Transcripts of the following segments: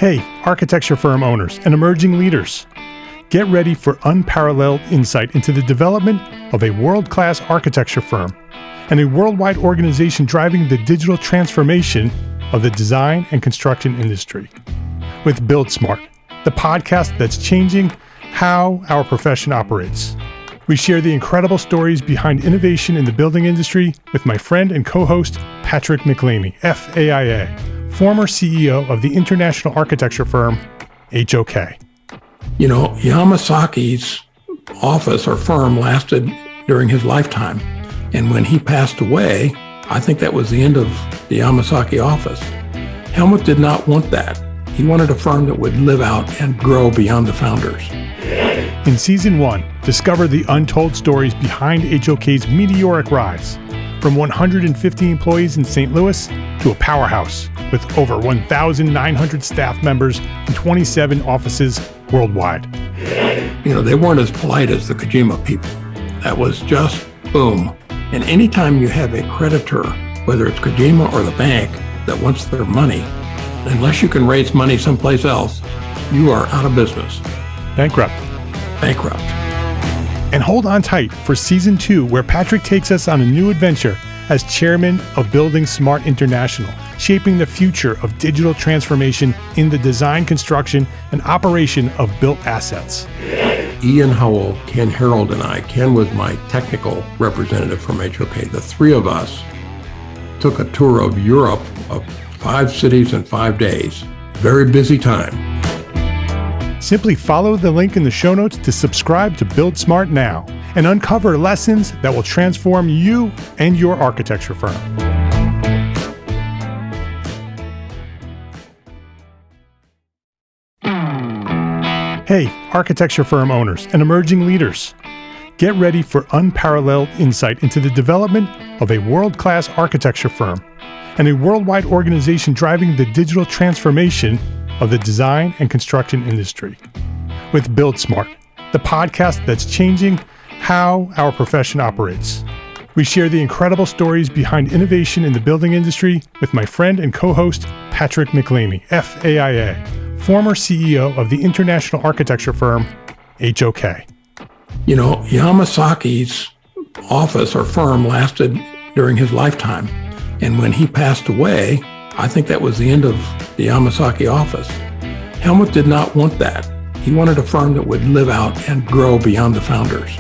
Hey, architecture firm owners and emerging leaders. Get ready for unparalleled insight into the development of a world-class architecture firm and a worldwide organization driving the digital transformation of the design and construction industry. With Build Smart, the podcast that's changing how our profession operates. We share the incredible stories behind innovation in the building industry with my friend and co-host, Patrick McLamey, FAIA, former CEO of the international architecture firm, HOK. You know, Yamasaki's office or firm lasted during his lifetime. And when he passed away, I think that was the end of the Yamasaki office. Helmut did not want that. He wanted a firm that would live out and grow beyond the founders. In Season 1, discover the untold stories behind HOK's meteoric rise, from 150 employees in St. Louis to a powerhouse with over 1,900 staff members and 27 offices worldwide. You know, they weren't as polite as the Kojima people. That was just boom. And anytime you have a creditor, whether it's Kojima or the bank, that wants their money, unless you can raise money someplace else, you are out of business. Bankrupt. And hold on tight for Season 2, where Patrick takes us on a new adventure as chairman of Building Smart International, shaping the future of digital transformation in the design, construction, and operation of built assets. Ian Howell, Ken Harold, and I, Ken was my technical representative from HOK. The three of us took a tour of Europe of 5 cities in 5 days. Very busy time. Simply follow the link in the show notes to subscribe to Build Smart now and uncover lessons that will transform you and your architecture firm. Hey, architecture firm owners and emerging leaders. Get ready for unparalleled insight into the development of a world-class architecture firm and a worldwide organization driving the digital transformation of the design and construction industry. With Build Smart, the podcast that's changing how our profession operates. We share the incredible stories behind innovation in the building industry with my friend and co-host, Patrick McLamey, FAIA, former CEO of the international architecture firm, HOK. You know, Yamasaki's office or firm lasted during his lifetime. And when he passed away, I think that was the end of the Yamasaki office. Helmut did not want that. He wanted a firm that would live out and grow beyond the founders.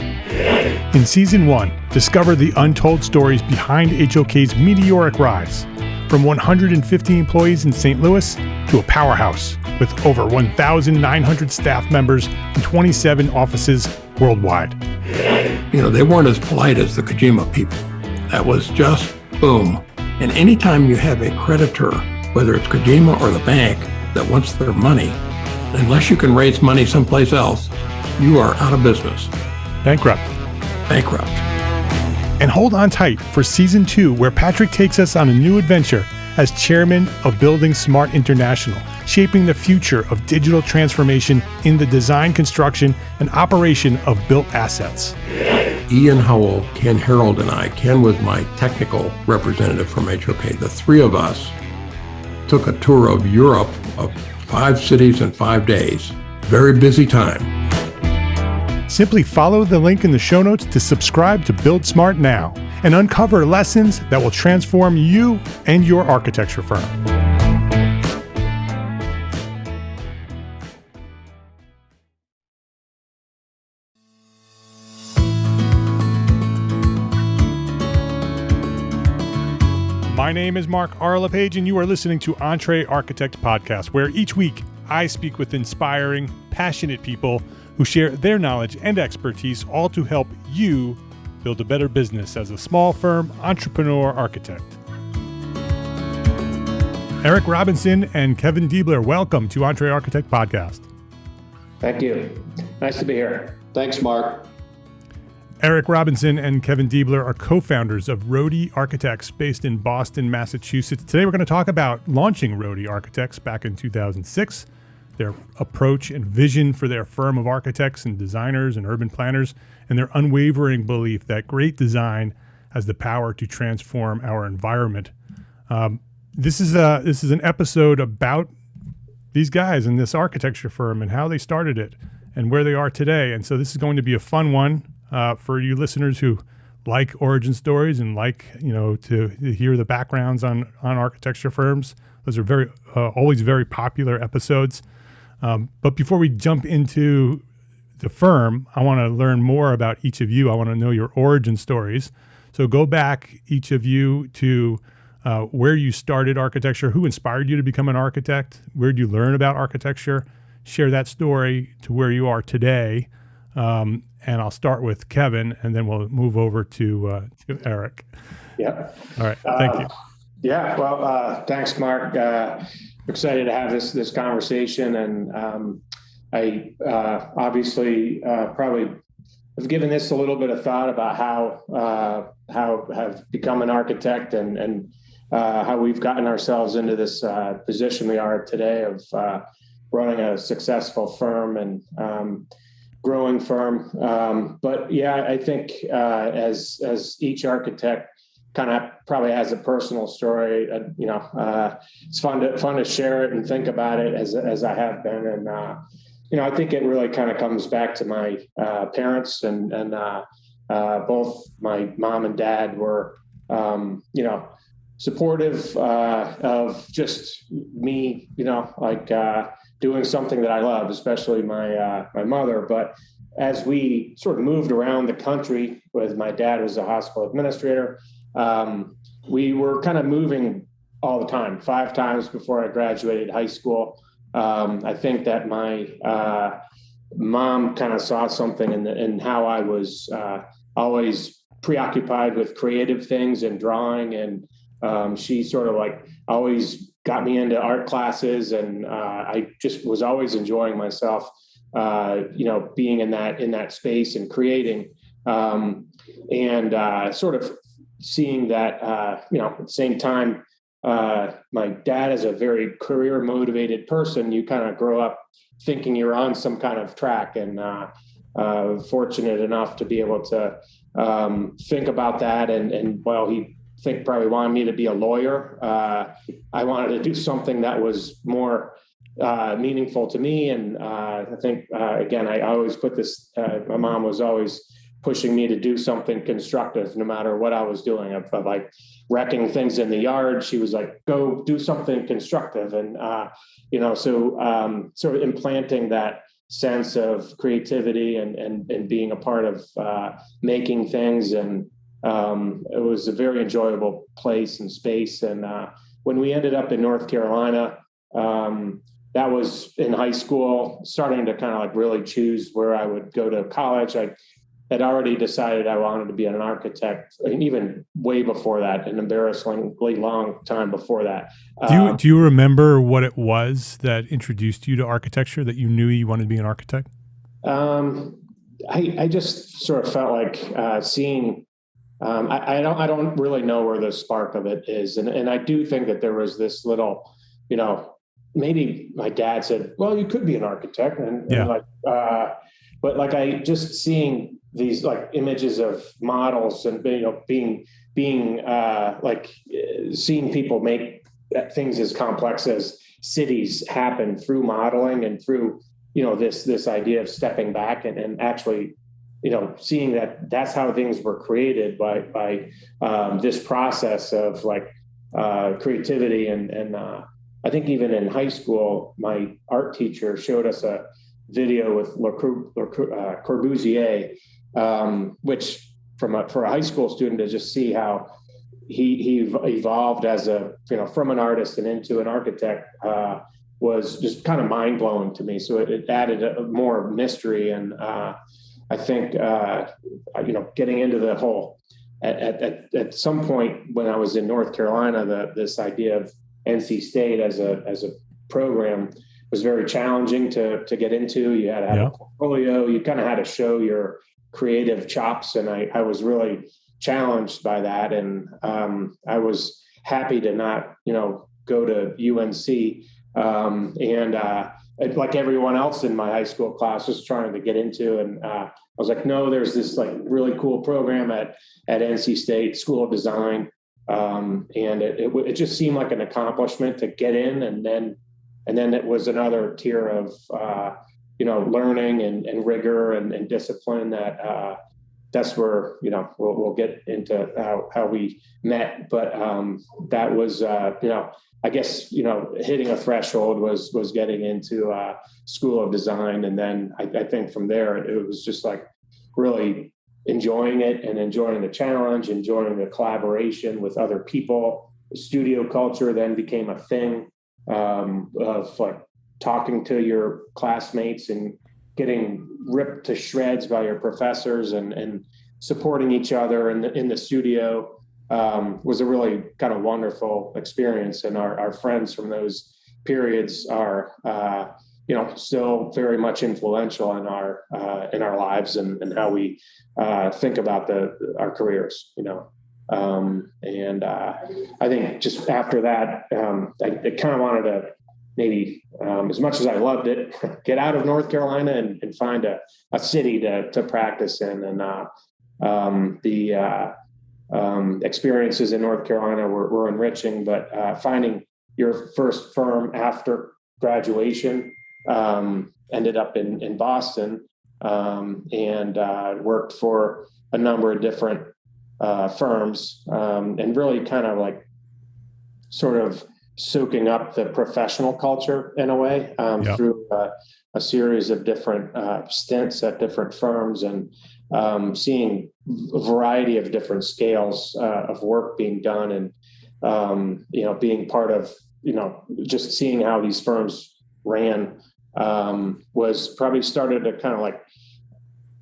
In Season 1, discover the untold stories behind HOK's meteoric rise, from 150 employees in St. Louis to a powerhouse with over 1,900 staff members and 27 offices worldwide. You know, they weren't as polite as the Kojima people. That was just boom. And anytime you have a creditor, whether it's Kojima or the bank, that wants their money, unless you can raise money someplace else, you are out of business. Bankrupt. And hold on tight for Season 2, where Patrick takes us on a new adventure as chairman of Building Smart International, shaping the future of digital transformation in the design, construction, and operation of built assets. Ian Howell, Ken Harold, and I, Ken was my technical representative from HOK. The three of us took a tour of Europe of 5 cities in 5 days. Very busy time. Simply follow the link in the show notes to subscribe to Build Smart now and uncover lessons that will transform you and your architecture firm. My name is Mark R. LePage, and you are listening to Entree Architect Podcast, where each week I speak with inspiring, passionate people who share their knowledge and expertise, all to help you build a better business as a small firm entrepreneur architect. Eric Robinson and Kevin Deabler, welcome to Entree Architect Podcast. Thank you. Nice to be here. Thanks, Mark. Eric Robinson and Kevin Deabler are co-founders of Rohde Architects based in Boston, Massachusetts. Today we're going to talk about launching Rohde Architects back in 2006, their approach and vision for their firm of architects and designers and urban planners, and their unwavering belief that great design has the power to transform our environment. This is an episode about these guys in this architecture firm and how they started it and where they are today. And so this is going to be a fun one for you listeners who like origin stories and like, to hear the backgrounds on architecture firms. Those are always very popular episodes. But before we jump into the firm, I want to learn more about each of you. I want to know your origin stories. So go back, each of you, to where you started architecture, who inspired you to become an architect, where did you learn about architecture, share that story to where you are today. And I'll start with Kevin, and then we'll move over to Eric. Yeah. All right. Thank you. Yeah. Well, thanks, Mark. Excited to have this conversation, and I obviously probably have given this a little bit of thought about how have become an architect and how we've gotten ourselves into this position we are today of running a successful firm and growing firm. But yeah, I think as each architect kind of probably has a personal story, it's fun to share it and think about it as I have been. And, I think it really kind of comes back to my parents and both my mom and dad were, supportive of just me, doing something that I love, especially my mother. But as we sort of moved around the country, with my dad was a hospital administrator, we were kind of moving all the time, 5 times before I graduated high school. I think that my mom kind of saw something in how I was always preoccupied with creative things and drawing, and she sort of always got me into art classes, and I just was always enjoying myself, being in that space and creating, and sort of seeing that, at the same time, my dad is a very career motivated person. You kind of grow up thinking you're on some kind of track, and fortunate enough to be able to think about that. And while he probably wanted me to be a lawyer, I wanted to do something that was more meaningful to me. And I think, again, I always put this, my mom was always pushing me to do something constructive, no matter what I was doing. Of like wrecking things in the yard, she was like, go do something constructive. And, so sort of implanting that sense of creativity and being a part of making things. And it was a very enjoyable place and space. And when we ended up in North Carolina, that was in high school, starting to kind of really choose where I would go to college. I had already decided I wanted to be an architect, even way before that, an embarrassingly long time before that. Do you remember what it was that introduced you to architecture, that you knew you wanted to be an architect? I just sort of felt like seeing. I don't really know where the spark of it is, and I do think that there was this little, maybe my dad said, "Well, you could be an architect," but I just seeing these images of models and being seeing people make things as complex as cities happen through modeling and through this idea of stepping back and actually seeing that that's how things were created by this process of creativity and I think even in high school my art teacher showed us a video with Le Corbusier, which for a high school student to just see how he evolved as from an artist and into an architect was just kind of mind blowing to me. So it added more mystery, and I think getting into the whole at some point when I was in North Carolina, this idea of NC State as a program was very challenging to get into. You had to have a portfolio. You kind of had to show your creative chops, and I was really challenged by that. And I was happy to not, go to UNC. Like everyone else in my high school class was trying to get into, and I was like, no, there's this really cool program at NC State School of Design. And it just seemed like an accomplishment to get in and then and then it was another tier of, learning and rigor and discipline that's where, we'll get into how we met. But that was, I guess, hitting a threshold was getting into School of Design. And then I think from there, it was just like really enjoying it and enjoying the challenge, enjoying the collaboration with other people. The studio culture then became a thing of like talking to your classmates and getting ripped to shreds by your professors and supporting each other in the studio was a really kind of wonderful experience. And our friends from those periods are, still very much influential in our lives and how we think about our careers, and I think just after that, I kind of wanted to maybe, as much as I loved it, get out of North Carolina and find a city to practice in. And the experiences in North Carolina were enriching, but finding your first firm after graduation, ended up in Boston, and worked for a number of different firms, and really kind of like sort of soaking up the professional culture in a way, through a series of different stints at different firms, and seeing a variety of different scales of work being done, and being part of just seeing how these firms ran was probably started to kind of like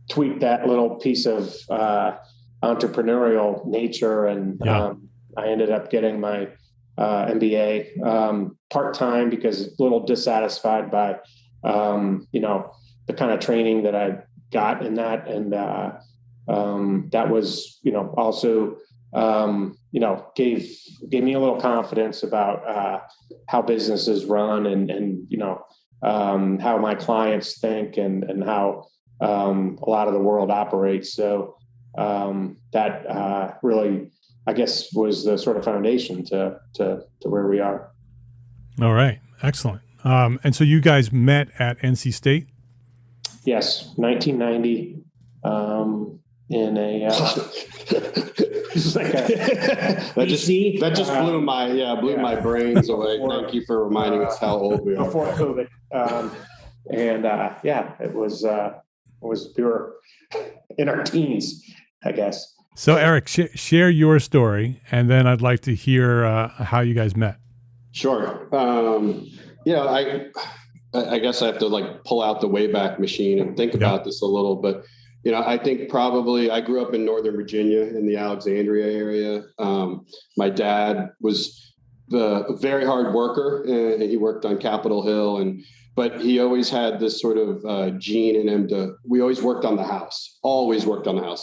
tweak that little piece of entrepreneurial nature. And I ended up getting my MBA part-time because a little dissatisfied by the kind of training that I got in that. And that was also gave me a little confidence about how businesses run and how my clients think and how a lot of the world operates. So that really, I guess, was the sort of foundation to where we are. All right. Excellent. And so you guys met at NC State? Yes. 1990, in a, like that just blew my brains away. Thank you for reminding us how old we are. Before COVID. It was we were in our teens, I guess. So Eric, share your story, and then I'd like to hear how you guys met. Sure. I guess I have to like pull out the Wayback Machine and think about this a little, but I think probably I grew up in Northern Virginia in the Alexandria area. My dad was a very hard worker, and he worked on Capitol Hill, but he always had this sort of gene in him we always worked on the house,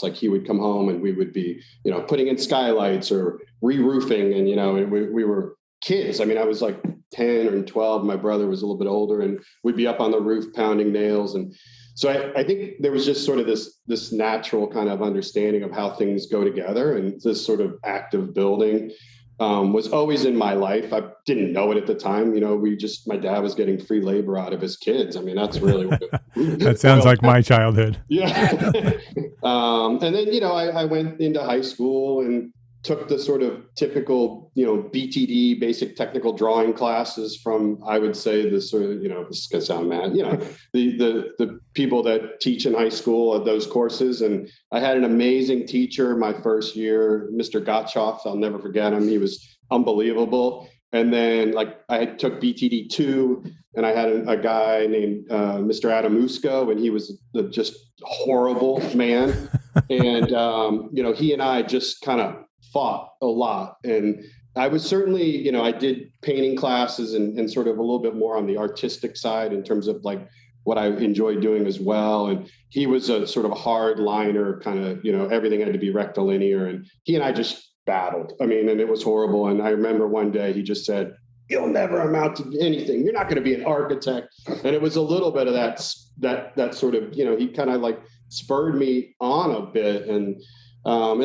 Like he would come home and we would be, putting in skylights or re-roofing, and, we were kids. I mean, I was like 10 or 12. My brother was a little bit older, and we'd be up on the roof pounding nails. And so I think there was just sort of this natural kind of understanding of how things go together. And this sort of active building was always in my life. I didn't know it at the time. My dad was getting free labor out of his kids. I mean, that's really what that sounds like my childhood. Yeah. And then, I went into high school and took the sort of typical, BTD, basic technical drawing classes from, I would say, the sort of, this is going to sound mad, the people that teach in high school at those courses. And I had an amazing teacher my first year, Mr. Gottschalk. I'll never forget him. He was unbelievable. And then I took BTD 2, and I had a guy named Mr. Adamusko, and he was just horrible man. And, he and I just kind of fought a lot. And I was certainly, I did painting classes and sort of a little bit more on the artistic side in terms of like what I enjoyed doing as well. And he was a sort of hard liner kind of, everything had to be rectilinear. And he and I just battled. I mean, and it was horrible. And I remember one day he just said, "You'll never amount to anything. You're not going to be an architect." And it was a little bit of that sort of, he kind of like spurred me on a bit. And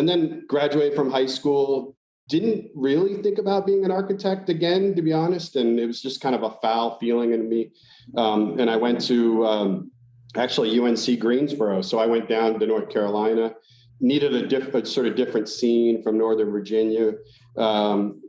then graduated from high school, didn't really think about being an architect again, to be honest. And it was just kind of a foul feeling in me. And I went to actually UNC Greensboro. So I went down to North Carolina, needed a sort of different scene from Northern Virginia.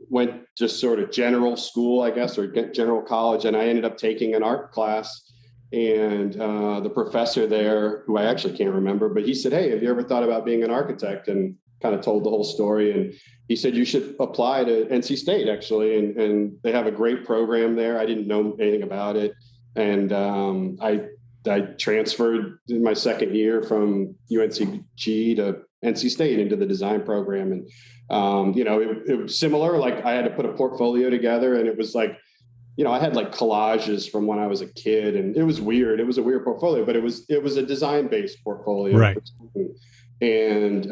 Went just sort of general school, I guess, or general college. And I ended up taking an art class. And the professor there, who I actually can't remember, but he said, "Hey, have you ever thought about being an architect?" And kind of told the whole story. And he said, "You should apply to NC State, actually. And they have a great program there." I didn't know anything about it. And I transferred in my second year from UNCG to NC State into the design program. And, it was similar. Like, I had to put a portfolio together, and it was like, I had like collages from when I was a kid, and it was weird. It was a weird portfolio, but it was a design-based portfolio. Right. And,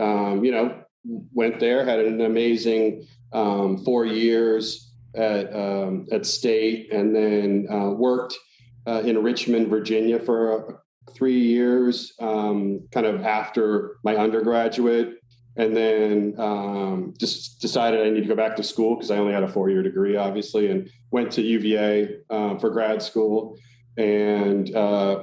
went there, had an amazing 4 years at State, and then worked in Richmond, Virginia for 3 years, kind of after my undergraduate. And then just decided I need to go back to school because I only had a 4-year degree, obviously, and went to UVA for grad school and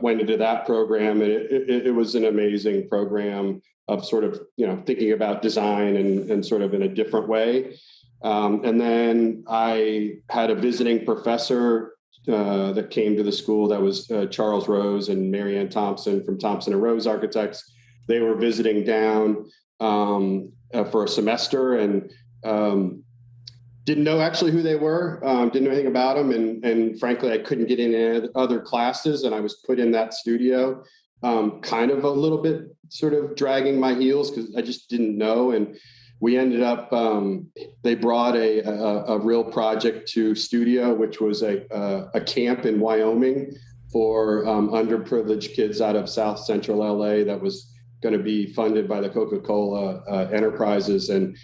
went into that program. And it was an amazing program of sort of, thinking about design and sort of in a different way. And then I had a visiting professor that came to the school. That was Charles Rose and Marianne Thompson from Thompson and Rose Architects. They were visiting down for a semester, and didn't know actually who they were, didn't know anything about them. And frankly, I couldn't get in any other classes, and I was put in that studio, kind of a little bit sort of dragging my heels because I just didn't know. And we ended up, they brought a real project to studio, which was a camp in Wyoming for underprivileged kids out of South Central LA that was going to be funded by the Coca-Cola enterprises. And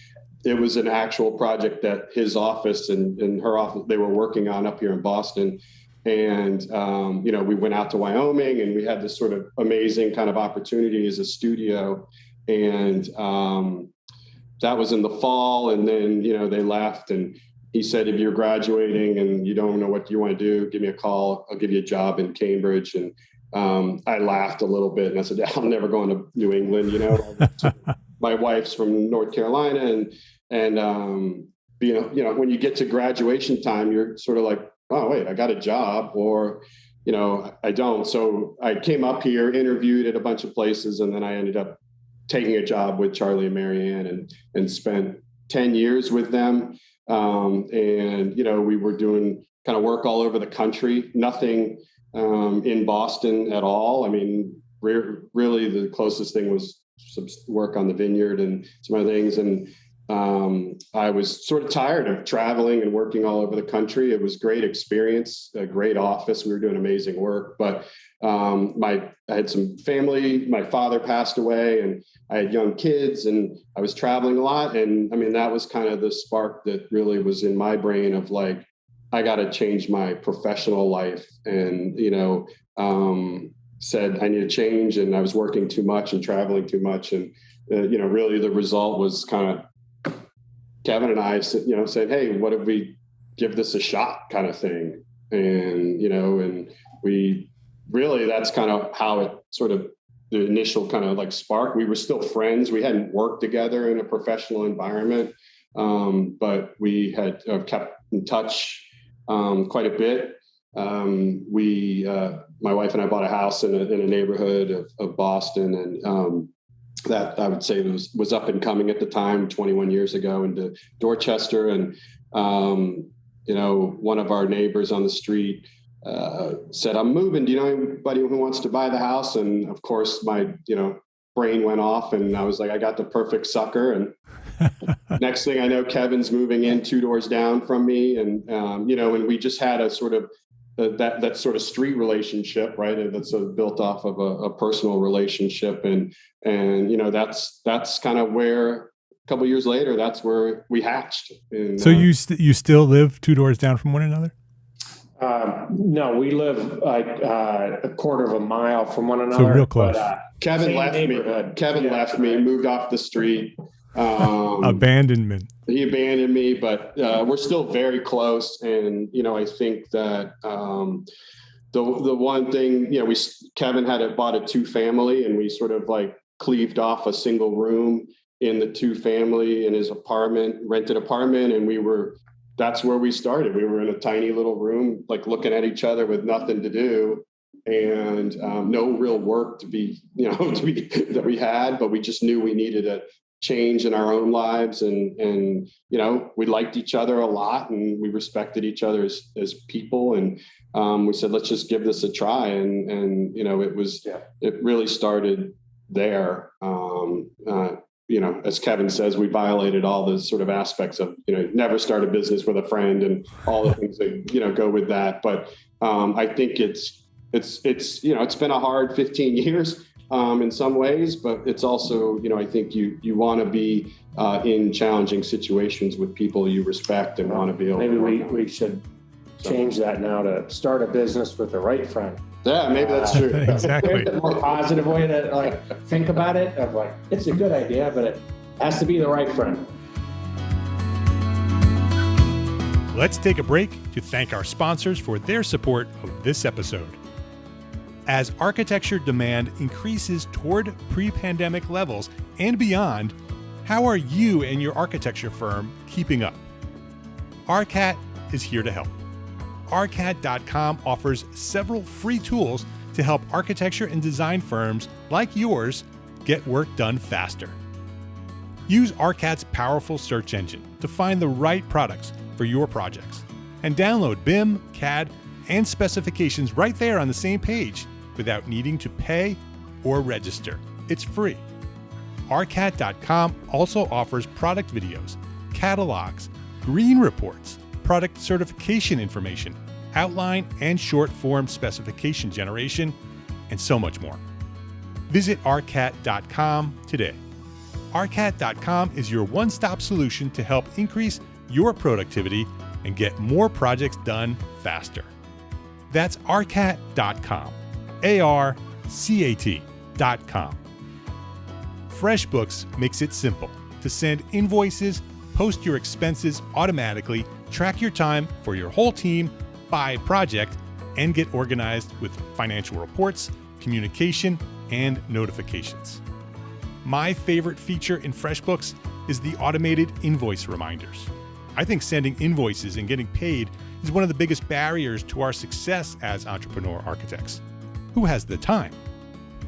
it was an actual project that his office and her office, they were working on up here in Boston. And, we went out to Wyoming, and we had this sort of amazing kind of opportunity as a studio. And that was in the fall. And then, they left, and he said, "If you're graduating and you don't know what you want to do, give me a call. I'll give you a job in Cambridge." And I laughed a little bit, and I said, "I'm never going to New England." My wife's from North Carolina, and when you get to graduation time, you're sort of like, "Oh, wait, I got a job," or I don't. So I came up here, interviewed at a bunch of places, and then I ended up taking a job with Charlie and Marianne, and spent 10 years with them. We were doing kind of work all over the country, nothing in Boston at all. I mean, really the closest thing was some work on the vineyard and some other things. And I was sort of tired of traveling and working all over the country. It was a great experience, a great office. We were doing amazing work, but I had some family. My father passed away, and I had young kids, and I was traveling a lot. And I mean, that was kind of the spark that really was in my brain of like, I got to change my professional life. And, said I need to change, and I was working too much and traveling too much. And, really the result was kind of Kevin and I, said, "Hey, what if we give this a shot," kind of thing. And, and we really, that's kind of how it sort of, the initial kind of like spark. We were still friends. We hadn't worked together in a professional environment, but we had kept in touch quite a bit. My wife and I bought a house in a neighborhood of Boston, and that I would say was up and coming at the time, 21 years ago, into Dorchester. And one of our neighbors on the street said, "I'm moving. Do you know anybody who wants to buy the house?" And of course, my brain went off, and I was like, I got the perfect sucker. And next thing I know, Kevin's moving in 2 doors down from me, and and we just had a sort of that sort of street relationship, right? And that's sort of built off of a personal relationship, and that's kind of where a couple of years later, that's where we hatched. And, so you still live 2 doors down from one another? No, we live like a quarter of a mile from one another. So real close. But, Kevin left me. Kevin left me, moved off the street. Abandonment. He abandoned me, but we're still very close. And, I think that the one thing, Kevin bought a 2-family, and we sort of like cleaved off a single room in the 2-family in his rented apartment. And that's where we started. We were in a tiny little room, like looking at each other with nothing to do, and no real work that we had, but we just knew we needed a change in our own lives. And we liked each other a lot, and we respected each other as people. And we said, let's just give this a try. And it really started there. As Kevin says, we violated all the sort of aspects of, never start a business with a friend and all the things that, go with that. But I think it's been a hard 15 years in some ways, but it's also, I think you want to be in challenging situations with people you respect and want to be able maybe to we should change that now to start a business with the right friend. Yeah, maybe that's true. Exactly. There's a more positive way to think about it, of it's a good idea, but it has to be the right friend. Let's take a break to thank our sponsors for their support of this episode. As architecture demand increases toward pre-pandemic levels and beyond, how are you and your architecture firm keeping up? ARCAT is here to help. ARCAT.com offers several free tools to help architecture and design firms like yours get work done faster. Use ARCAT's powerful search engine to find the right products for your projects, and download BIM, CAD, and specifications right there on the same page without needing to pay or register. It's free. ARCAT.com also offers product videos, catalogs, green reports, product certification information, outline and short form specification generation, and so much more. Visit ARCAT.com today. ARCAT.com is your one-stop solution to help increase your productivity and get more projects done faster. That's ARCAT.com. ARCAT.com. FreshBooks makes it simple to send invoices, post your expenses automatically, track your time for your whole team by project, and get organized with financial reports, communication, and notifications. My favorite feature in FreshBooks is the automated invoice reminders. I think sending invoices and getting paid is one of the biggest barriers to our success as entrepreneur architects. Who has the time?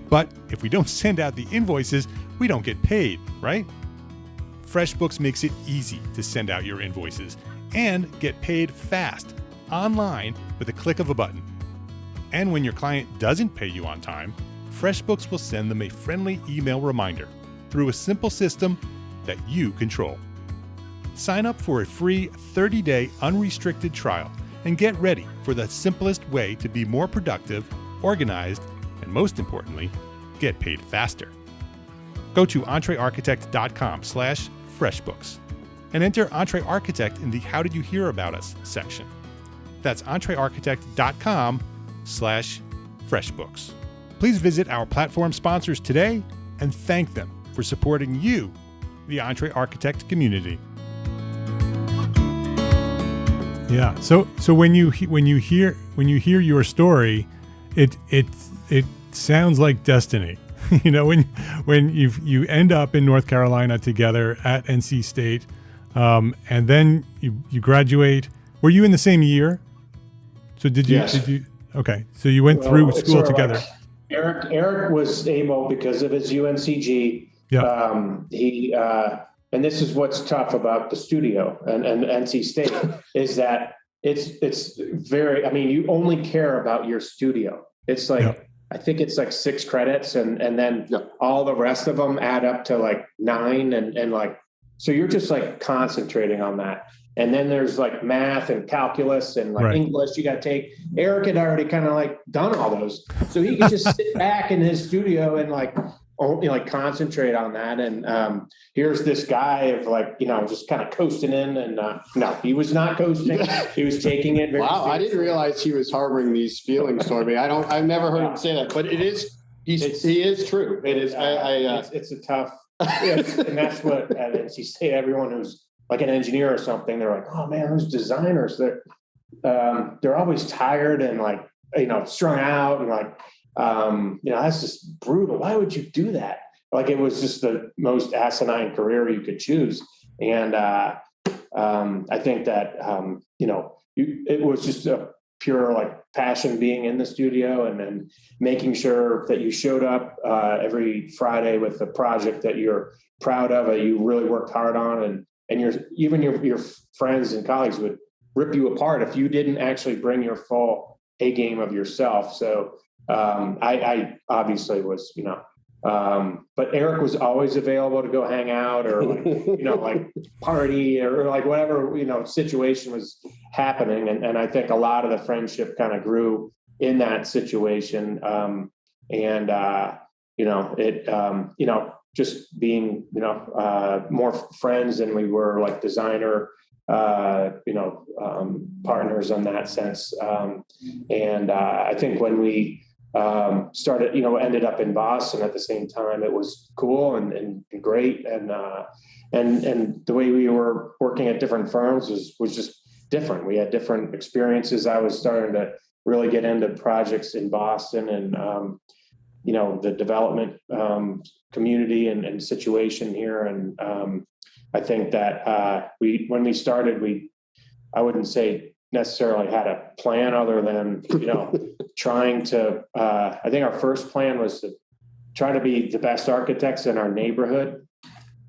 But if we don't send out the invoices, we don't get paid, right? FreshBooks makes it easy to send out your invoices and get paid fast, online, with a click of a button. And when your client doesn't pay you on time, FreshBooks will send them a friendly email reminder through a simple system that you control. Sign up for a free 30-day unrestricted trial and get ready for the simplest way to be more productive, organized, and most importantly, get paid faster. Go to entrearchitect.com/freshbooks and enter EntreArchitect in the How Did You Hear About Us section. That's entrearchitect.com/freshbooks. Please visit our platform sponsors today and thank them for supporting you, the EntreArchitect community. Yeah. So when you hear your story, it sounds like destiny. When you end up in North Carolina together at NC State, and then you graduate. Were you in the same year? So Yes. Did you? Okay. So you went through school together. Eric was able, because of his UNCG. Yeah. And this is what's tough about the studio and NC State is that it's very, you only care about your studio. It's like, Yep. I think it's like 6 credits and then all the rest of them add up to like 9 and so you're just like concentrating on that. And then there's like math and calculus and Right. English you got to take. Eric had already kind of done all those. So he could just sit back in his studio and concentrate on that. And here's this guy of just kind of coasting in and no, he was not coasting. He was taking it very Wow, seriously. I didn't realize he was harboring these feelings toward me. I've never heard him say that, but he is true. It is. it's a tough Yes, and that's what at NC State, everyone who's like an engineer or something, they're like, oh man, those designers, they're always tired and like, strung out and like, that's just brutal. Why would you do that? Like, it was just the most asinine career you could choose. And I think that, it was just a pure like passion being in the studio, and then making sure that you showed up every Friday with a project that you're proud of, that you really worked hard on, and your friends and colleagues would rip you apart if you didn't actually bring your full A game of yourself. So I obviously was, but Eric was always available to go hang out or like party or like whatever, situation was happening. And I think a lot of the friendship kind of grew in that situation. Just being, more friends than we were like designer, partners in that sense. I think when we started, ended up in Boston at the same time, it was cool and great. And the way we were working at different firms was just different. We had different experiences. I was starting to really get into projects in Boston and, the development community and situation here. And I think that when we started, I wouldn't say necessarily had a plan other than, trying to, I think our first plan was to try to be the best architects in our neighborhood,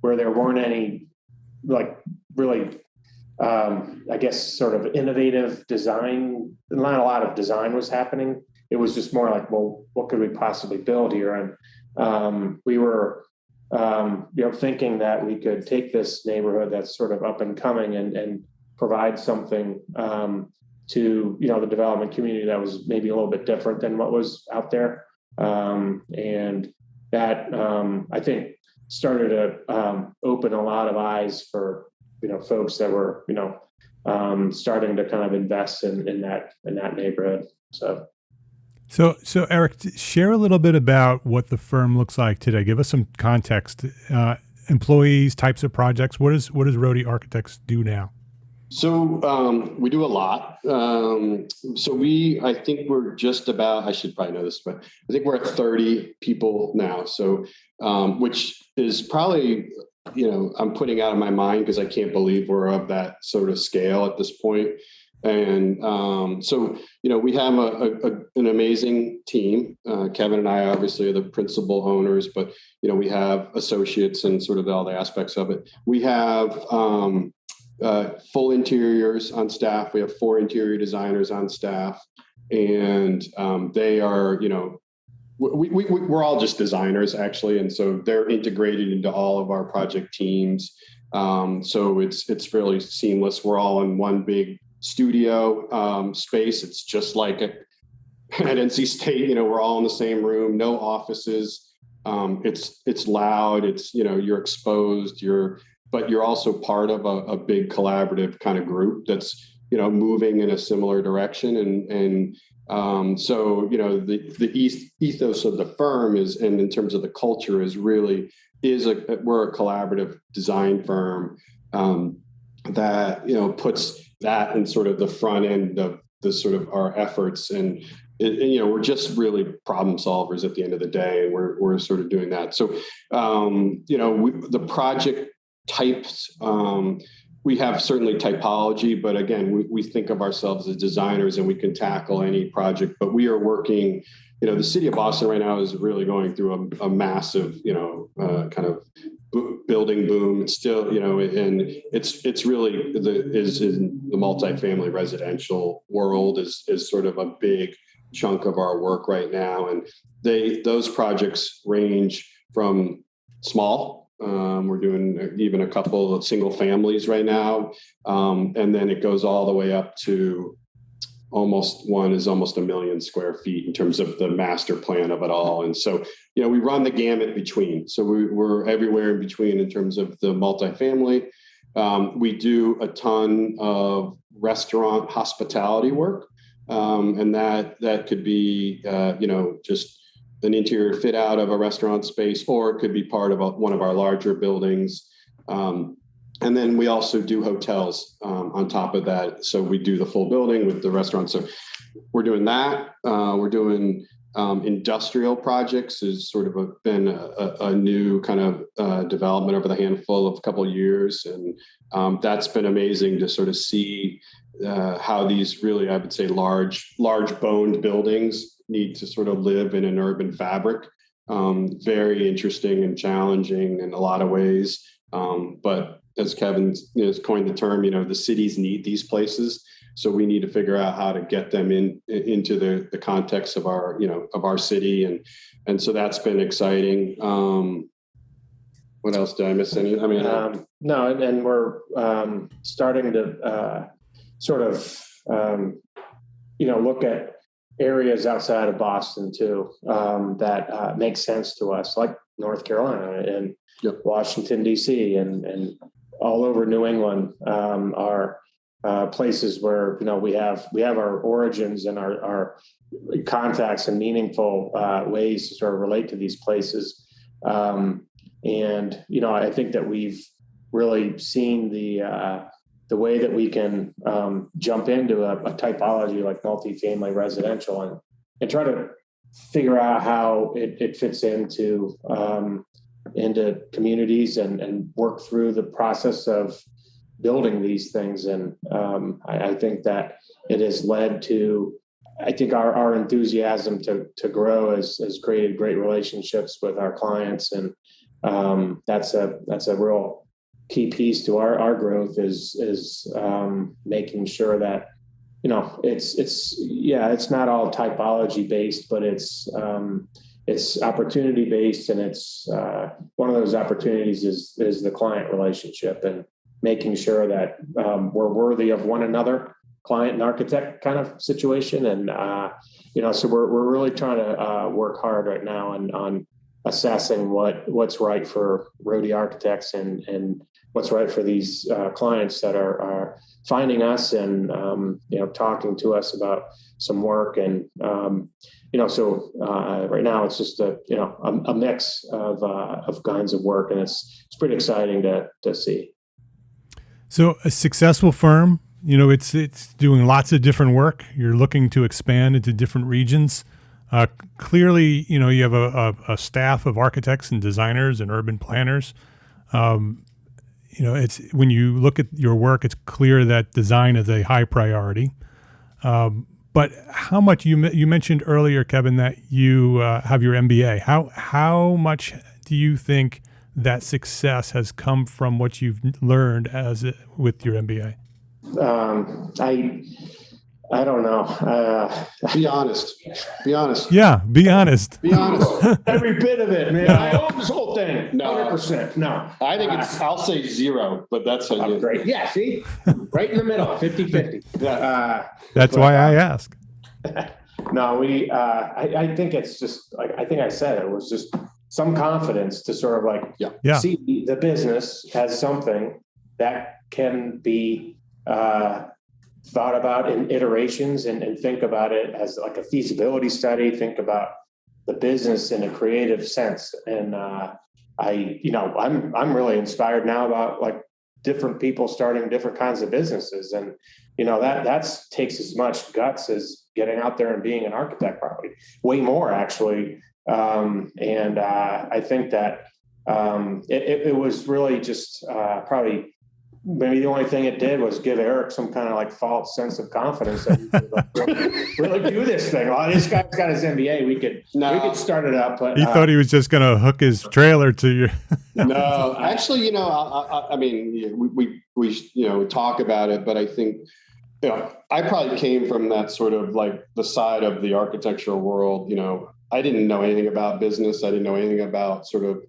where there weren't any like really, I guess, sort of innovative design. Not a lot of design was happening. It was just more like, well, what could we possibly build here? And we were, thinking that we could take this neighborhood that's sort of up and coming and provide something to, the development community that was maybe a little bit different than what was out there. And that, I think, started to open a lot of eyes for, folks that were, starting to kind of invest in that neighborhood. So Eric, share a little bit about what the firm looks like today. Give us some context. Employees, types of projects. What does Rohde Architects do now? So we do a lot. I think we're just about, I should probably know this, but I think we're at 30 people now. So, which is probably, I'm putting out of my mind because I can't believe we're of that sort of scale at this point. And we have an amazing team. Kevin and I obviously are the principal owners, but, we have associates and sort of all the aspects of it. We have full interiors on staff. We have 4 interior designers on staff, and they are, we're all just designers actually. And so they're integrated into all of our project teams. So it's fairly seamless. We're all in one big studio space. It's just like at NC State, we're all in the same room, no offices. It's loud. It's, you're exposed, but you're also part of a big collaborative kind of group that's, moving in a similar direction. So, the ethos of the firm is, and in terms of the culture we're a collaborative design firm that, puts that in sort of the front end of the sort of our efforts. And we're just really problem solvers at the end of the day. And we're sort of doing that. So, the project types, we have certainly typology, but again, we think of ourselves as designers and we can tackle any project, but we are working, the city of Boston right now is really going through a massive, kind of building boom. It's still, and it's really is in the multifamily residential world is sort of a big chunk of our work right now. And those projects range from small. We're doing even a couple of single families right now. And then it goes all the way up to almost 1 million square feet in terms of the master plan of it all. And so, we run the gamut between. So we're everywhere in between in terms of the multifamily. We do a ton of restaurant hospitality work. And that could be, just an interior fit out of a restaurant space, or it could be part of one of our larger buildings. And then we also do hotels on top of that. So we do the full building with the restaurant. So we're doing that. We're doing industrial projects is sort of been a new kind of development over the couple of years. And that's been amazing to sort of see how these really, I would say, large boned buildings need to sort of live in an urban fabric. Very interesting and challenging in a lot of ways. But as Kevin has coined the term, the cities need these places. So we need to figure out how to get them into the context of our city. And so that's been exciting. What else did I miss? Any? I mean, no, and we're starting to sort of, look at areas outside of Boston too, that make sense to us, like North Carolina and Washington, D.C. and all over New England are places where, we have our origins and our contacts and meaningful ways to sort of relate to these places. And, I think that we've really seen the way that we can jump into a typology like multifamily residential and try to figure out how it fits into communities and work through the process of building these things. And I think that it has led to, I think our enthusiasm to grow has created great relationships with our clients. And that's a real key piece to our growth is making sure that, it's not all typology based, but it's opportunity based. And it's one of those opportunities is the client relationship and making sure that we're worthy of one another, client and architect kind of situation. And, so we're really trying to work hard right now on assessing what's right for Roadie Architects and what's right for these clients that are finding us and, talking to us about some work. And, so right now it's just a mix of kinds of work, and it's pretty exciting to see. So a successful firm, it's doing lots of different work. You're looking to expand into different regions. Clearly, you have a staff of architects and designers and urban planners. It's when you look at your work, it's clear that design is a high priority. But how much you mentioned earlier, Kevin, that you have your MBA. How much do you think that success has come from what you've learned with your MBA? I don't know. Be honest. Yeah, be honest. Be honest. Every bit of it, man. I own this whole thing. No. 100%. No. I think I'll say 0, but that's great. Yeah, see? Right in the middle, 50-50. That's why I ask. No, I think it's just, like I think I said, it was just some confidence to sort of see the business as something that can be thought about in iterations and think about it as like a feasibility study, think about the business in a creative sense. And I'm really inspired now about like different people starting different kinds of businesses. And, that takes as much guts as getting out there and being an architect, probably way more actually. And I think that it was really just probably maybe the only thing it did was give Eric some kind of like false sense of confidence that he could really do this thing. Well, this guy's got his MBA. We could start it up. But he thought he was just going to hook his trailer to you. No, actually, I mean, we talk about it, but I think, I probably came from that sort of like the side of the architectural world. I didn't know anything about business. I didn't know anything about sort of,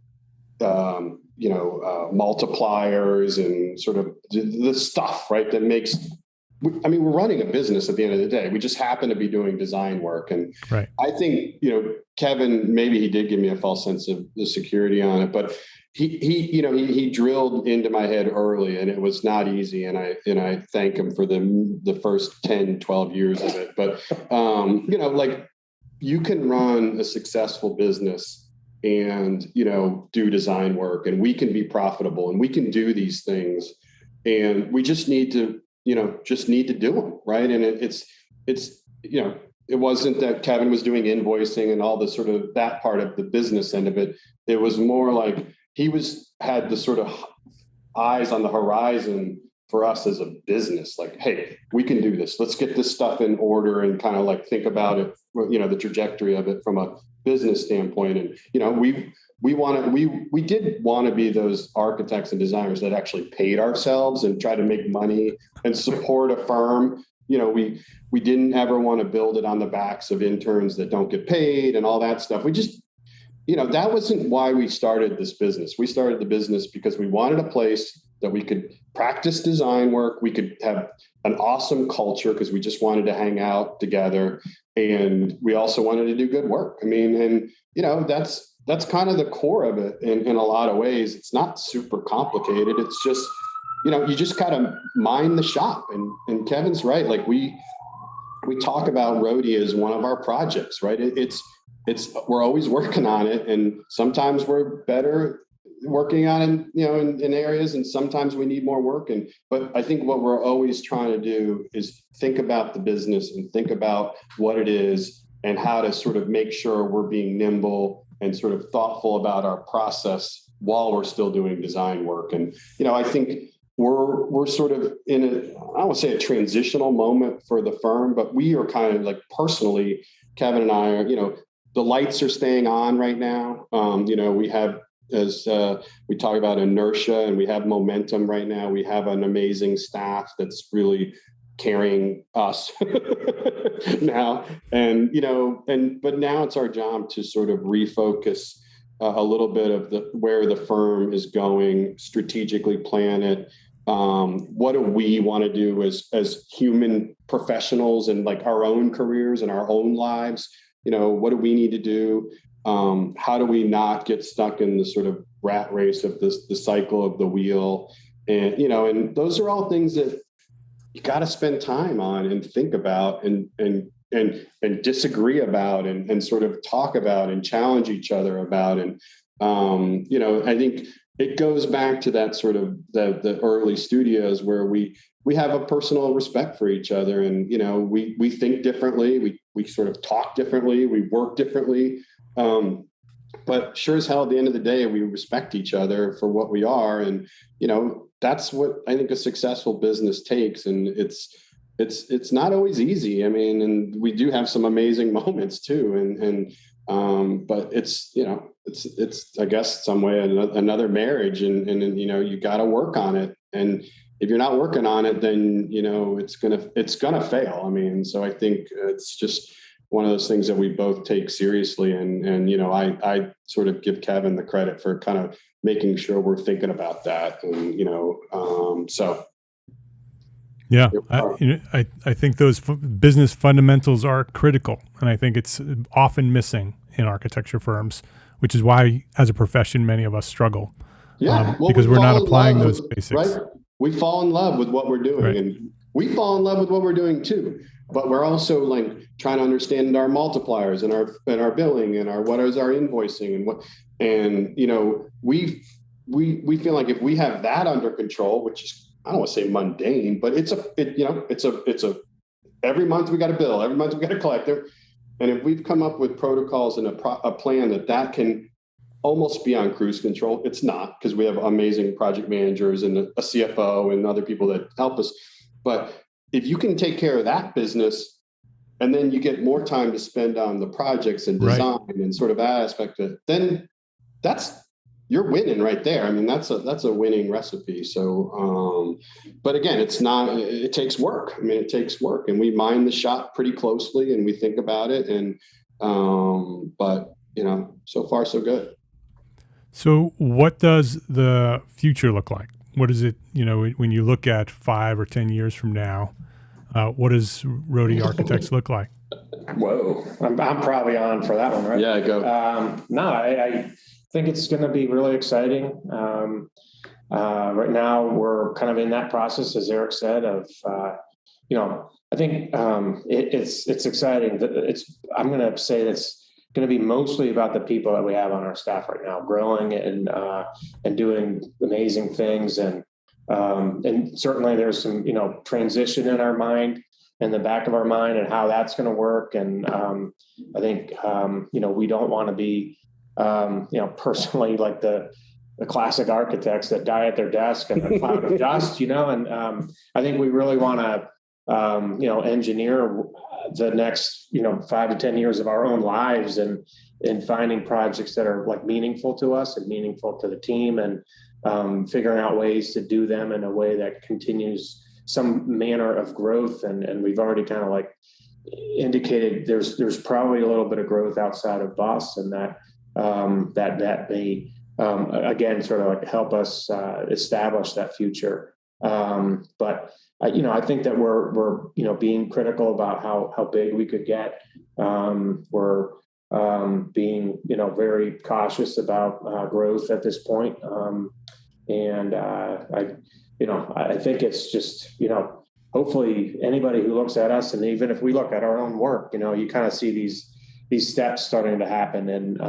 multipliers and sort of the stuff, right, that makes, we're running a business at the end of the day. We just happen to be doing design work. And right. I think, Kevin, maybe he did give me a false sense of the security on it, but he drilled into my head early, and it was not easy. And I thank him for the first 10, 12 years of it. But, you can run a successful business and, do design work, and we can be profitable and we can do these things, and we just need to, do them. Right. And it's, it wasn't that Kevin was doing invoicing and all the sort of that part of the business end of it. It was more like he had the sort of eyes on the horizon for us as a business, like, hey, we can do this. Let's get this stuff in order and kind of like think about it, the trajectory of it from a business standpoint. And, we did want to be those architects and designers that actually paid ourselves and try to make money and support a firm. We didn't ever want to build it on the backs of interns that don't get paid and all that stuff. We just, that wasn't why we started this business. We started the business because we wanted a place that we could practice design work. We could have an awesome culture because we just wanted to hang out together. And we also wanted to do good work. I mean, and, that's kind of the core of it in a lot of ways. It's not super complicated. It's just, you just gotta mind the shop. And Kevin's right. Like we talk about Roadie as one of our projects, right? It's we're always working on it, and sometimes we're better working on it, in areas, and sometimes we need more work. But I think what we're always trying to do is think about the business and think about what it is and how to sort of make sure we're being nimble and sort of thoughtful about our process while we're still doing design work. And, I think we're sort of in I don't want to say a transitional moment for the firm, but we are kind of like personally, Kevin and I are, the lights are staying on right now. We have, as we talk about inertia, and we have momentum right now. We have an amazing staff that's really carrying us now. And, but now it's our job to sort of refocus a little bit of where the firm is going, strategically plan it. What do we want to do as human professionals and like our own careers and our own lives? What do we need to do? How do we not get stuck in the sort of rat race of the cycle of the wheel? And, and those are all things that you got to spend time on and think about and disagree about and sort of talk about and challenge each other about. And, I think it goes back to that sort of the early studios where we have a personal respect for each other. And, we think differently. We sort of talk differently. We work differently. But sure as hell, at the end of the day, we respect each other for what we are. And, that's what I think a successful business takes. And it's not always easy. I mean, and we do have some amazing moments too. But it's, it's, I guess, some way, another marriage and you got to work on it. And if you're not working on it, then, it's going to fail. I mean, so I think it's just one of those things that we both take seriously. And I sort of give Kevin the credit for kind of making sure we're thinking about that. And, so. Yeah, I think those business fundamentals are critical. And I think it's often missing in architecture firms, which is why as a profession, many of us struggle. Yeah, because we're not applying those basics. Right? We fall in love with what we're doing, right. And we fall in love with what we're doing too. But we're also like trying to understand our multipliers and our billing and what is our invoicing we feel like if we have that under control, which is, I don't want to say mundane, but it's a every month we got a bill, every month we got a collector. And if we've come up with protocols and a plan that can almost be on cruise control, it's not, because we have amazing project managers and a CFO and other people that help us. But if you can take care of that business, and then you get more time to spend on the projects and design and sort of that aspect of it, then you're winning right there. I mean, that's a winning recipe. So, but again, it takes work. I mean, it takes work, and we mind the shop pretty closely and we think about it. And, but so far so good. So what does the future look like? What is it, when you look at 5 or 10 years from now, what does Roadie Architects look like? Whoa, I'm probably on for that one, right? Yeah, go. I think it's going to be really exciting. Right now, we're kind of in that process, as Eric said, of I think it's exciting. I'm going to say that's going to be mostly about the people that we have on our staff right now, growing and doing amazing things. And certainly there's some, transition in our mind, in the back of our mind, and how that's going to work. And I think, we don't want to be, personally like the classic architects that die at their desk and a cloud of dust, and I think we really want to, engineer the next, 5 to 10 years of our own lives, and finding projects that are like meaningful to us and meaningful to the team, and figuring out ways to do them in a way that continues some manner of growth. And we've already kind of like indicated there's probably a little bit of growth outside of BUS, and that may again sort of like help us establish that future. But I think that we're being critical about how big we could get. We're being very cautious about growth at this point. And I think it's just hopefully anybody who looks at us, and even if we look at our own work, you kind of see these steps starting to happen. And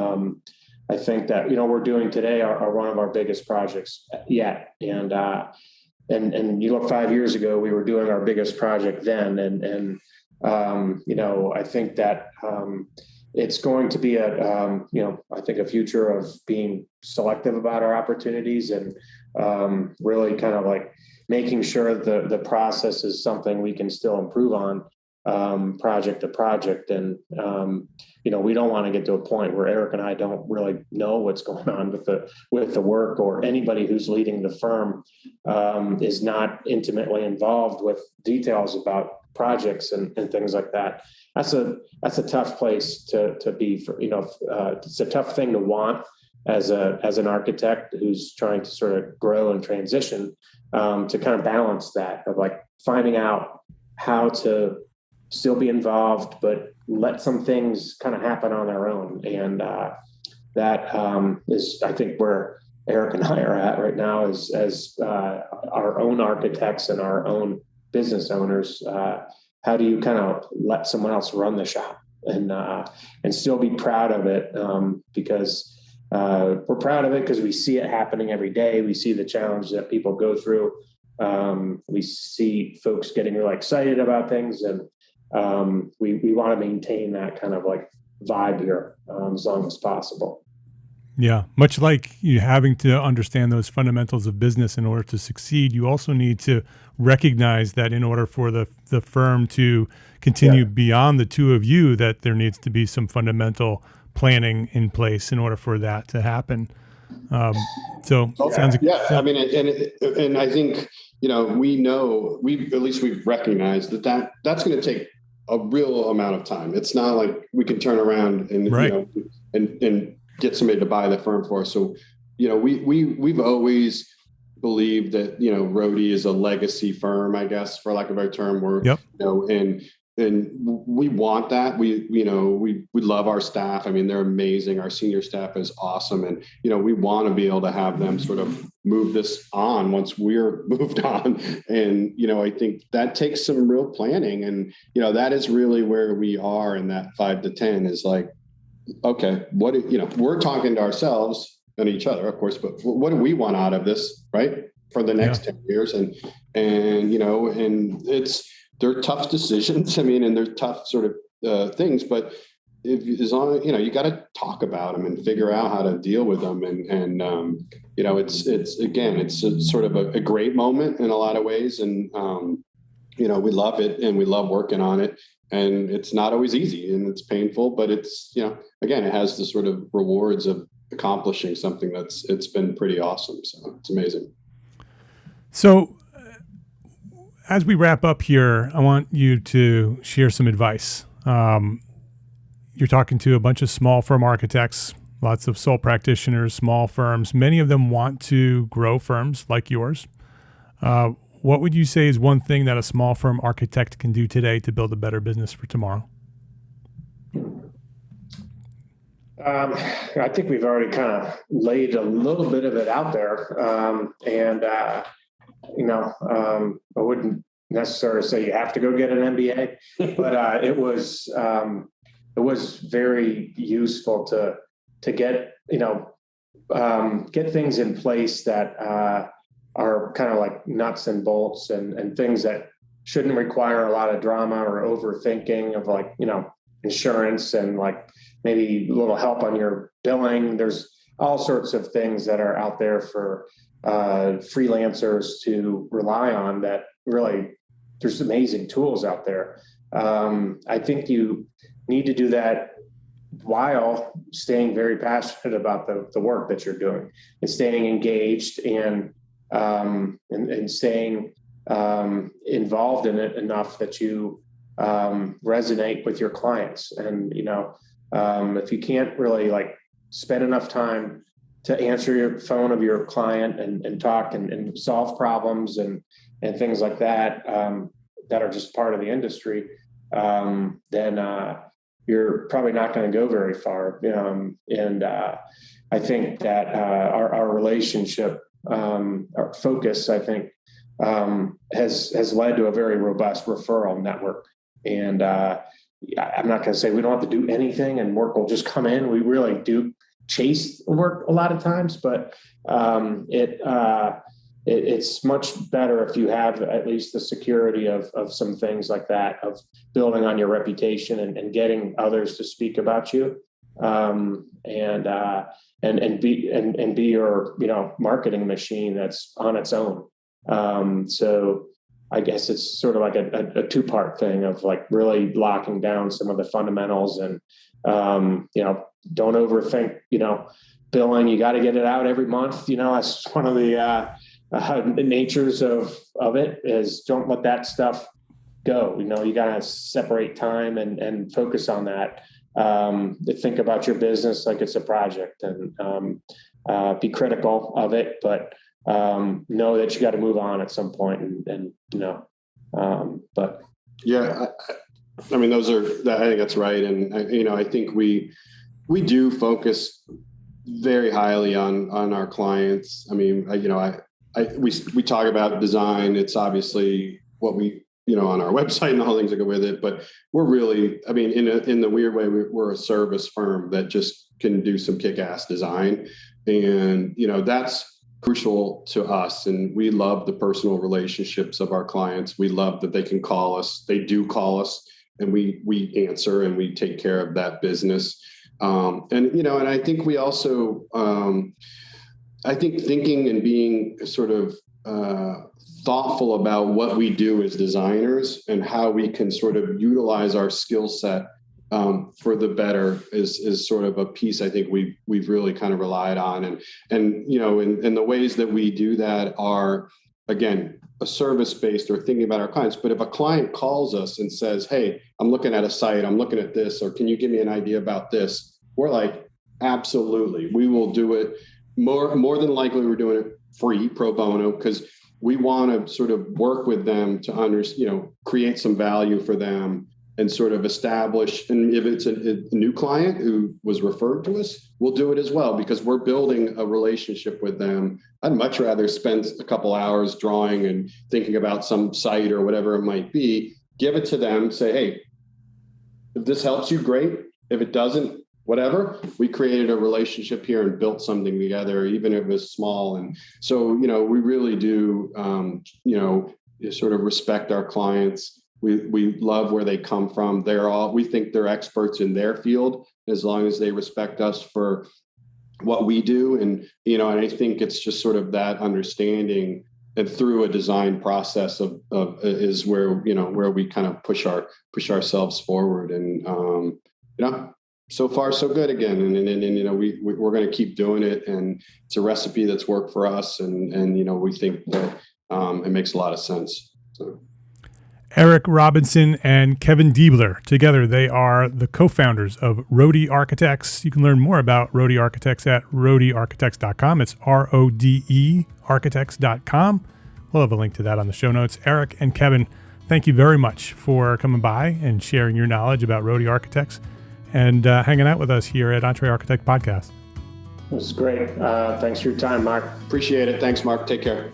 I think that we're doing today are one of our biggest projects yet. And you look 5 years ago, we were doing our biggest project then. And I think that it's going to be I think a future of being selective about our opportunities, and really kind of like making sure the process is something we can still improve on project to project. And, we don't want to get to a point where Eric and I don't really know what's going on with the work, or anybody who's leading the firm is not intimately involved with details about projects and things like that. That's a tough place to be for, it's a tough thing to want as an architect who's trying to sort of grow and transition, to kind of balance that of like finding out how to still be involved, but let some things kind of happen on their own. And that is, I think, where Eric and I are at right now as our own architects and our own business owners. How do you kind of let someone else run the shop and still be proud of it? Because we're proud of it because we see it happening every day. We see the challenge that people go through. We see folks getting really excited about things, and we want to maintain that kind of like vibe here as long as possible. Yeah. Much like you having to understand those fundamentals of business in order to succeed, you also need to recognize that in order for the firm to continue beyond the two of you, that there needs to be some fundamental planning in place in order for that to happen. Sounds like, I mean, and I think, we've recognized that's going to take a real amount of time. It's not like we can turn around and, and get somebody to buy the firm for us. So, we've always believed that, Rohde is a legacy firm, I guess, for lack of a better term. And we want that. We love our staff. I mean, they're amazing. Our senior staff is awesome. And, we want to be able to have them sort of move this on once we're moved on. And, I think that takes some real planning. And, that is really where we are in that 5 to 10 is like, okay, we're talking to ourselves and each other, of course, but what do we want out of this, right? For the next 10 years. And they're tough decisions. I mean, and they're tough sort of things, but as long as, you got to talk about them and figure out how to deal with them. And it's sort of a great moment in a lot of ways. And, we love it and we love working on it. And it's not always easy and it's painful, but it's, again, it has the sort of rewards of accomplishing something it's been pretty awesome. So it's amazing. So as we wrap up here, I want you to share some advice. You're talking to a bunch of small firm architects, lots of sole practitioners, small firms. Many of them want to grow firms like yours. What would you say is one thing that a small firm architect can do today to build a better business for tomorrow? I think we've already kind of laid a little bit of it out there. I wouldn't necessarily say you have to go get an MBA, but it was very useful to get, get things in place that are kind of like nuts and bolts and things that shouldn't require a lot of drama or overthinking of like, insurance and like maybe a little help on your billing. There's all sorts of things that are out there for freelancers to rely on that really, there's amazing tools out there. I think you need to do that while staying very passionate about the work that you're doing and staying engaged and staying involved in it enough that you resonate with your clients. And, if you can't really like spend enough time to answer your phone of your client and talk and solve problems and things like that, that are just part of the industry, then you're probably not going to go very far. I think that our relationship, our focus, I think, has led to a very robust referral network. And I'm not going to say we don't have to do anything and work will just come in. We really do chase work a lot of times, but it's much better if you have at least the security of some things like that, of building on your reputation and getting others to speak about you, and be your marketing machine that's on its own. So I guess it's sort of like a two-part thing of like really locking down some of the fundamentals and don't overthink billing. You got to get it out every month. That's one of the natures of it, is don't let that stuff go. You got to separate time and focus on that. Think about your business like it's a project and be critical of it, but know that you got to move on at some point but yeah, I mean, I think that's right. And I think we do focus very highly on our clients. I mean, we talk about design. It's obviously what we, on our website and all things that go with it, but we're really, I mean, in the weird way, we're a service firm that just can do some kick-ass design. And, that's crucial to us. And we love the personal relationships of our clients. We love that they can call us. They do call us and we answer and we take care of that business. And I think we also, I think thinking and being sort of thoughtful about what we do as designers and how we can sort of utilize our skill set for the better is sort of a piece I think we've really kind of relied on. And the ways that we do that are, again, a service-based or thinking about our clients. But if a client calls us and says, hey, I'm looking at a site, I'm looking at this, or can you give me an idea about this? We're like, absolutely. We will do it. More than likely, we're doing it free, pro bono, because we want to sort of work with them to create some value for them and sort of establish. And if it's a new client who was referred to us, we'll do it as well, because we're building a relationship with them. I'd much rather spend a couple hours drawing and thinking about some site or whatever it might be, give it to them, say, hey, if this helps you, great. If it doesn't, whatever. We created a relationship here and built something together, even if it was small. And so, we really do, sort of respect our clients. We love where they come from. We think they're experts in their field, as long as they respect us for what we do. And, and I think it's just sort of that understanding, and through a design process is where we kind of push ourselves forward. And, so far so good again. And we're going to keep doing it. And it's a recipe that's worked for us. And we think that it makes a lot of sense. So. Eric Robinson and Kevin Deabler. Together, they are the co-founders of Rohde Architects. You can learn more about Rohde Architects at rohdearchitects.com. It's RODE architects.com. We'll have a link to that on the show notes. Eric and Kevin, thank you very much for coming by and sharing your knowledge about Rohde Architects and hanging out with us here at Entree Architect Podcast. It was great. Thanks for your time, Mark. Appreciate it. Thanks, Mark. Take care.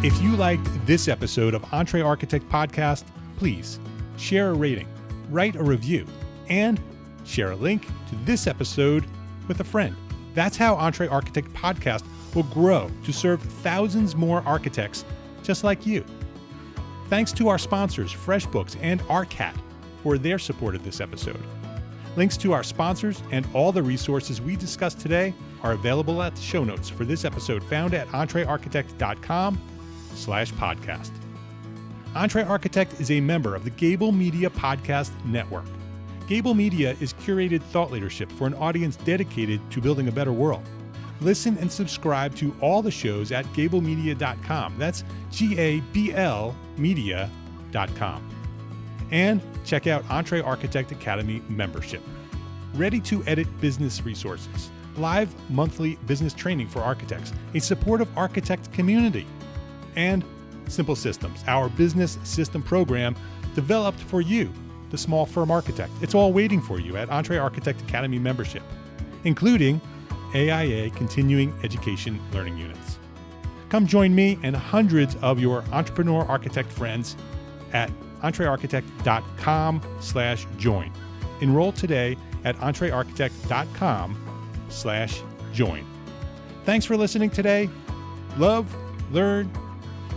If you liked this episode of Entre Architect Podcast, please share a rating, write a review, and share a link to this episode with a friend. That's how Entre Architect Podcast will grow to serve thousands more architects just like you. Thanks to our sponsors, FreshBooks and ARCAT, for their support of this episode. Links to our sponsors and all the resources we discussed today are available at the show notes for this episode found at entrearchitect.com/podcast. Entre Architect is a member of the Gable Media Podcast Network. Gable Media is curated thought leadership for an audience dedicated to building a better world. Listen and subscribe to all the shows at gablemedia.com. That's GABL media.com. And check out Entre Architect Academy membership. Ready-to-edit business resources, live monthly business training for architects, a supportive architect community, and Simple Systems, our business system program developed for you, the small firm architect. It's all waiting for you at Entre Architect Academy membership, including AIA continuing education learning units. Come join me and hundreds of your entrepreneur architect friends at entrearchitect.com/join. Enroll today at entrearchitect.com/join. Thanks for listening today. Love, learn,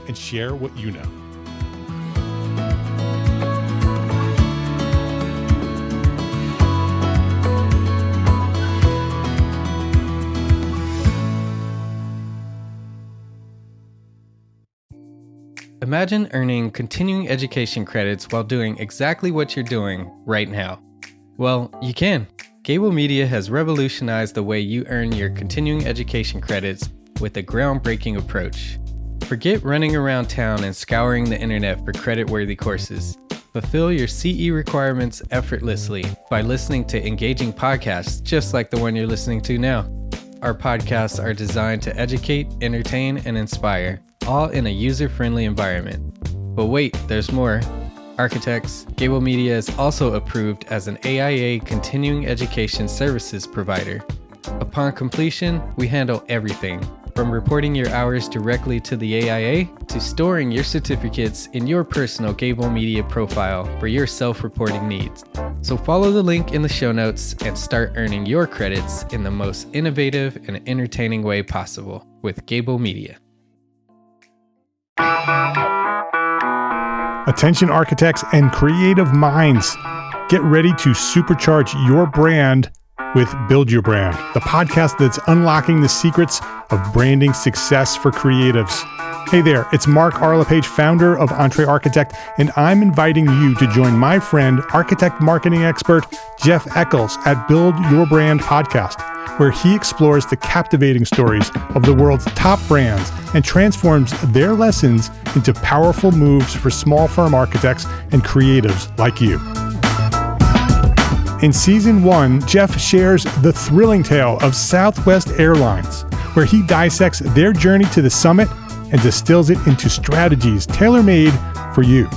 and share what you know. Imagine earning continuing education credits while doing exactly what you're doing right now. Well, you can. Gable Media has revolutionized the way you earn your continuing education credits with a groundbreaking approach. Forget running around town and scouring the internet for credit-worthy courses. Fulfill your CE requirements effortlessly by listening to engaging podcasts just like the one you're listening to now. Our podcasts are designed to educate, entertain, and inspire, all in a user-friendly environment. But wait, there's more. Architects, Gable Media is also approved as an AIA continuing education services provider. Upon completion, we handle everything, from reporting your hours directly to the AIA to storing your certificates in your personal Gable Media profile for your self-reporting needs. So follow the link in the show notes and start earning your credits in the most innovative and entertaining way possible with Gable Media. Attention architects and creative minds, get ready to supercharge your brand with Build Your Brand, the podcast that's unlocking the secrets of branding success for creatives. Hey there, it's Mark Arlepage, founder of Entre Architect, and I'm inviting you to join my friend, architect marketing expert Jeff Eccles at Build Your Brand podcast, where he explores the captivating stories of the world's top brands and transforms their lessons into powerful moves for small firm architects and creatives like you. In Season 1, Jeff shares the thrilling tale of Southwest Airlines, where he dissects their journey to the summit and distills it into strategies tailor-made for you.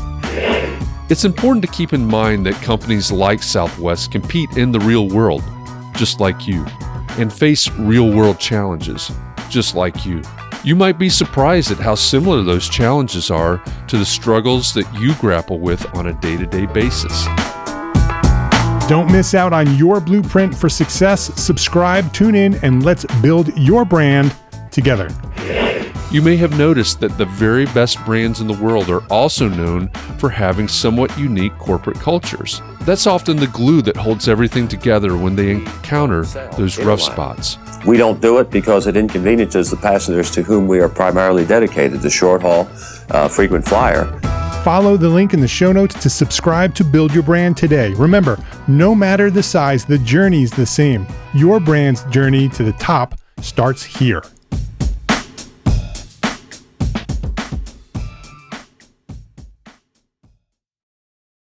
It's important to keep in mind that companies like Southwest compete in the real world, just like you, and face real-world challenges, just like you. You might be surprised at how similar those challenges are to the struggles that you grapple with on a day-to-day basis. Don't miss out on your blueprint for success. Subscribe, tune in, and let's build your brand together. You may have noticed that the very best brands in the world are also known for having somewhat unique corporate cultures. That's often the glue that holds everything together when they encounter those rough spots. We don't do it because it inconveniences the passengers to whom we are primarily dedicated, the short haul, frequent flyer. Follow the link in the show notes to subscribe to Build Your Brand today. Remember, no matter the size, the journey's the same. Your brand's journey to the top starts here.